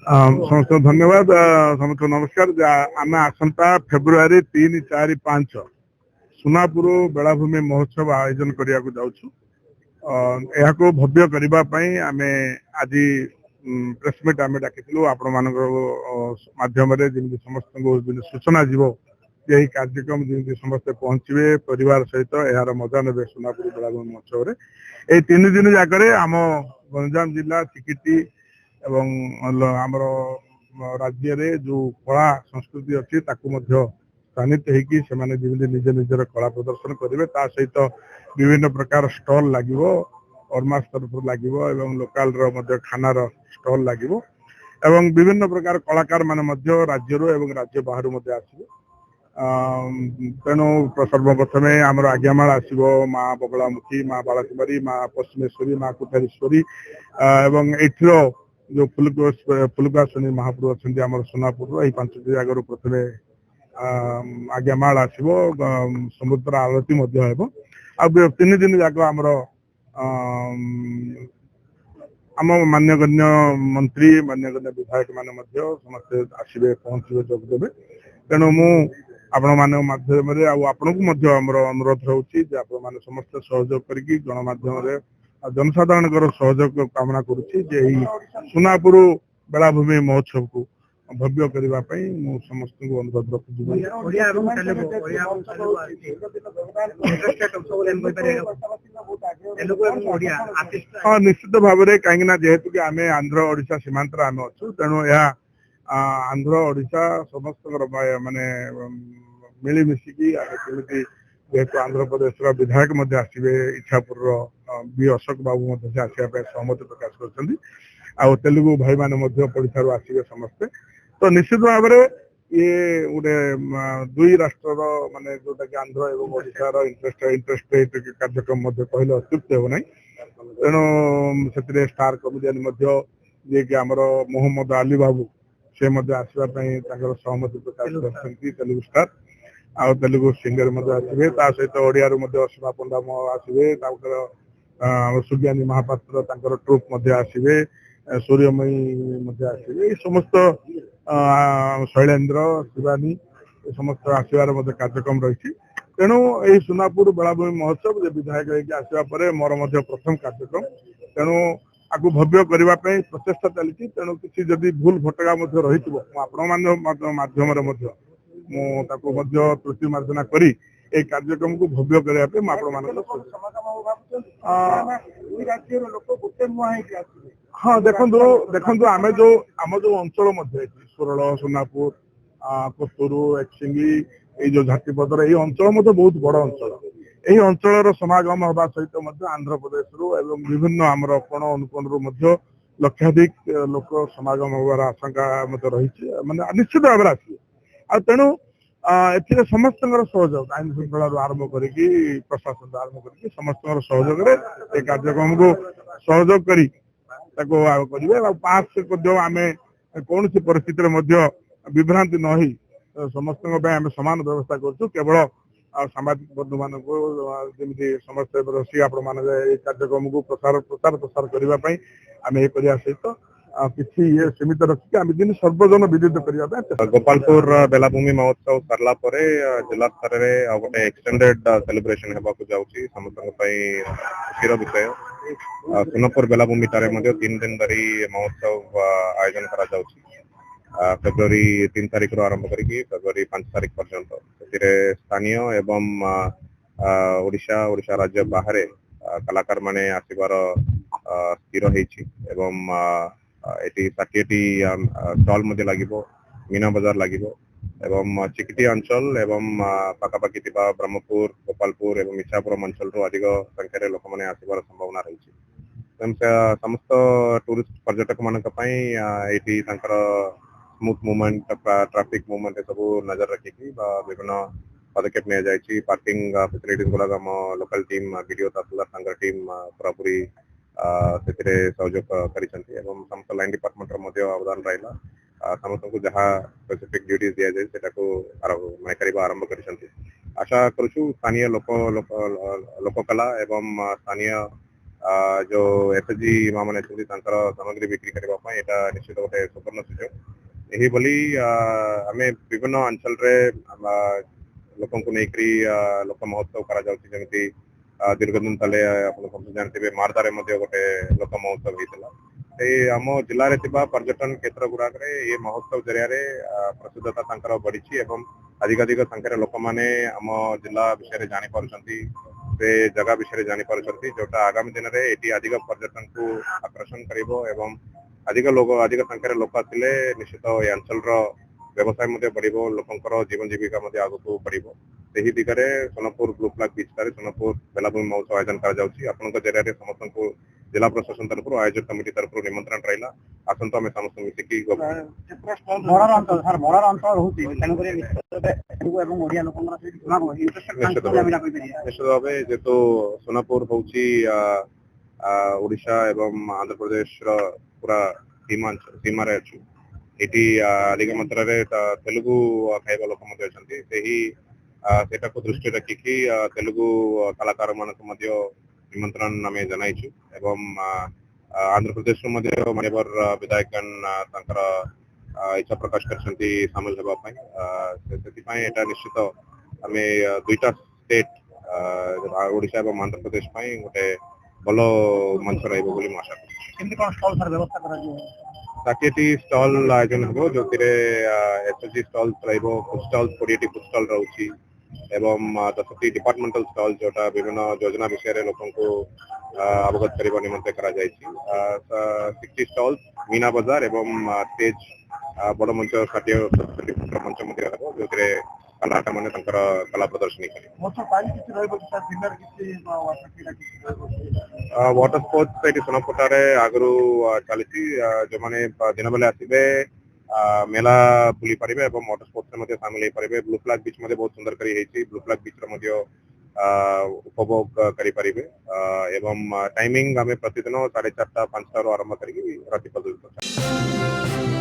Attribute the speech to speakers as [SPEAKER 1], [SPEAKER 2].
[SPEAKER 1] समस्त धन्यवाद समस्त नमस्कार आम आसंता फेब्रुआरी 3, 4, 5 सुनापुर बेलाभूमि महोत्सव आयोजन करने को जाऊँ को भव्य करने आम आज प्रेसमिट आम डाकिलु आपण माध्यम समस्त सूचना जीव यही कार्यक्रम जमी समस्ते पहुंचे परिवार सहित यार मजा ने सुनापुर बेलाभूमि महोत्सव ये 3 दिन जाकर आम गंजाम जिला चिकिटी एवं आमर राज्य रे जो कला संस्कृति अच्छी स्थानित होगी निज निजर कला प्रदर्शन करेंगे सहित विभिन्न प्रकार स्टल लगे अर्मास तरफ लगे लोकाल खानार स्टल लगे विभिन्न प्रकार कलाकार माने राज्य राज्य बाहर आसवे तेणु सर्वप्रथमे आमर आज्ञामाल आसो माँ बगलामुखी माँ बालाकुमारी माँ पश्चिमेश्वरी माँ कुठारीश्वरी एवं एठिर जो फुलकाशुनी महाप्रभु अच्छा आम सोनापुर यही 5 जगह प्रथम आज्ञामाल आसो समुद्र आरती आ 3 दिन जाक आमर आम मान्यगण्य मंत्री मान्यगण्य विधायक माने समस्ते आसवे पहुंचे जोगदेवे तेणु मु आपण माध्यम आपण को अनुरोध रोचे समस्त सहयोग करी गणमाध्यम जनसाधारण सहयोग कामना करुच्ची सुनापुर बेलाभूमि महोत्सव को भव्य करने समस्त को अनुरोध रखुच्छी हाँ निश्चित भाव में कहीं जेहेतु कि आम आंध्र ओडिशा सीमांत आम अच्छु तेणु यह आंध्र ओडिशा समस्त माने मिलमिशिकी जेहेतु आंध्र प्रदेश विधायक आसवे इच्छापुर बी अशोक बाबू आसवाई सहमति प्रकाश कर तेलुगु भाई माने पड़िशार आसवे समस्ते तो निश्चित भाव में ये गोटे 2 राष्ट्र माने जोटा कि आंध्र एवं ओडिशार इंटरेस्ट कार्यक्रम कहले अत्युक्ति हो ना तेणु से स्टार कमेडियन जे कि आमर मोहम्मद अली बाबू से आसवाई सहमति प्रकाश कर तेलुगु स्टार आ तेलुगु सिंगर आसवे सहित ओडिया सीमा पंडा आसवे सुज्ञानी महापात्र ट्रुप आसवे सूर्यमयी आसवे समस्त शैलेन्द्र शिवानी समस्त आसवार कार्यक्रम रही तेणु यही सुनापुर बेलाभूमि महोत्सव विधायक आसवा मोर प्रथम कार्यक्रम तेणु आपको भव्य करने प्रचेषा चली तेणु किसी जदि भूल भटका रही माध्यम त्रुटि मार्जना करी ए कार्यक्रम को भव्य करने हाँ देखो देखो आम जो अंचल सुरल सोनापुर कोतुरु एक्सिंगी ये जो झाटीपदर ये अंचल बहुत बड़ अंचल यही अंचल समागम हवा सहित आंध्र प्रदेश विभिन्न आमर कोण अनुकोण लक्षाधिक लोक समागम होवार आशंका रही माने निश्चित भाव में आसवे आ तेणु ए समस्त सहयोग आईन श्रृंखला आरंभ कर प्रशासन आरंभ कर समस्त सहयोग कार्यक्रम को सहयोग करें पास आम कौन सी परिस्थिति विभ्रांति न हो समस्त सामान व्यवस्था करूँ केवल सामाजिक बंधु मान जमी समस्त बसी आपण मैंने कार्यक्रम को प्रसार करने आम ये करने सहित किसी ये सीमित रखिक आम दिन सर्वजन विदित करने
[SPEAKER 2] गोपालपुर बेलाभूमि महोत्सव सरला जिला स्तर में गोटे एक्सटेंडेड सेलिब्रेशन होगा जाऊँगी समस्त खुशीर विषय सोनापुर बेलाभूमि 3 दिन धरी महोत्सव आयोजन करा फेब्रुआरी 3 तारिख आरंभ करी फेब्रुआरी 5 तारिख पर्यंत स्थानीय एवं ओडिशा राज्य बाहर कलाकार माने आसिबार स्थिर होइछि एवं एटी 60टी स्टॉल मध्ये लागिबो मीना बाजार लागिबो एवं चिकिटी अंचल एवं पाखापाखि थिबा ब्रह्मपुर गोपालपुर एवं इच्छापुर अंचल रो अधिक संख्या लोक माने आसिबार संभावना रही समस्त टूरिस्ट पर्यटक मानक पई एटी तांकर स्मूथ मूवमेंट ट्रैफिक मूवमेंट सब नजर रखिकी विभिन्न पदक्षेप नहीं जाइए पार्किंग फैसिलिटीज गुड़ा लोकल टीम वीडियो तहसीलदार टीम पूरापूरी सहयोग कर समस्त लाइन डिपार्टमेंट अवदान रहा समस्त को जहाँ स्पेसिफिक ड्यूटीज दि जाए आरंभ कर आशा करूँ स्थानीय लोककला एवं स्थानीय जो एसएचजी माँ मैंने सामग्री बिक्री करने एटा निश्चित गोटे सुवर्ण सुजोग यही बोली आम विभिन्न अंचल लोक नहीं लोक महोत्सव करमती दीर्घ दिन तले आप जानते मारदारे गोटे लोक महोत्सव होता आम जिले में पर्यटन क्षेत्र गुड़ाक ये महोत्सव जरिया प्रसिद्धता बढ़ी अधिकाधिक संख्यार लोक मैंने आम जिला विषय जापर से जगह विषय जापर जोटा आगामी दिन में ये अधिक पर्यटन को आकर्षण कर अधिक संख्यार लोक आसिले निश्चित ये अंचल व्यवसाय बढ़ लोकर जीवन जीविका आग को बढ़ दिगरे Sonpur blue flag beach Sonpur बेलाभूमि महोत्सव आयोजन कर समस्त को जिला प्रशासन तरफ आयोजक कमिटी तरफ निमंत्रण रहा आसत आम समस्त मिसिकी निश्चित भाव जेहेतु सोनापुर हूँ ओडिशा एवं आंध्र प्रदेश पूरा सीमार अच्छु ये अधिक मात्रा तेलुगु खाइबा लोक को दृष्टि रखिकी तेलुगु कलाकार मानक निमंत्रण आम जनाइछु एवं आंध्र प्रदेश मान्यवर विधायकगण इच्छा प्रकाश करछंती सामिल होगा निश्चित आम दुईटा स्टेट ओडिशा एवं आंध्र प्रदेश गोटे भल मंच रही आशा कर स्टल आयोजन हम जो SHG stall food stall 20 food stall रही एवं 10टी डिपार्टमेंटल स्टल जोटा विभिन्न योजना विषय लोक अवगत करने निमंते 60 स्टल मीना बजार एवं स्टेज बड़ मंच 60 मंच जो कलाकार मैंने कला प्रदर्शनी वाटर स्पोर्ट्स ये सोनपुर आगु चली जो मैंने दिन बेले आसवे मेला बुली पारे और वाटर स्पोर्ट्स में सामिल हो पारे ब्लू फ्लैग बीच बहुत सुंदर करी ब्लू फ्लैग बीच उपभोग करें एवं टाइमिंग आम प्रतिदिन 4:30 5 आरंभ कर राति पर्यंत।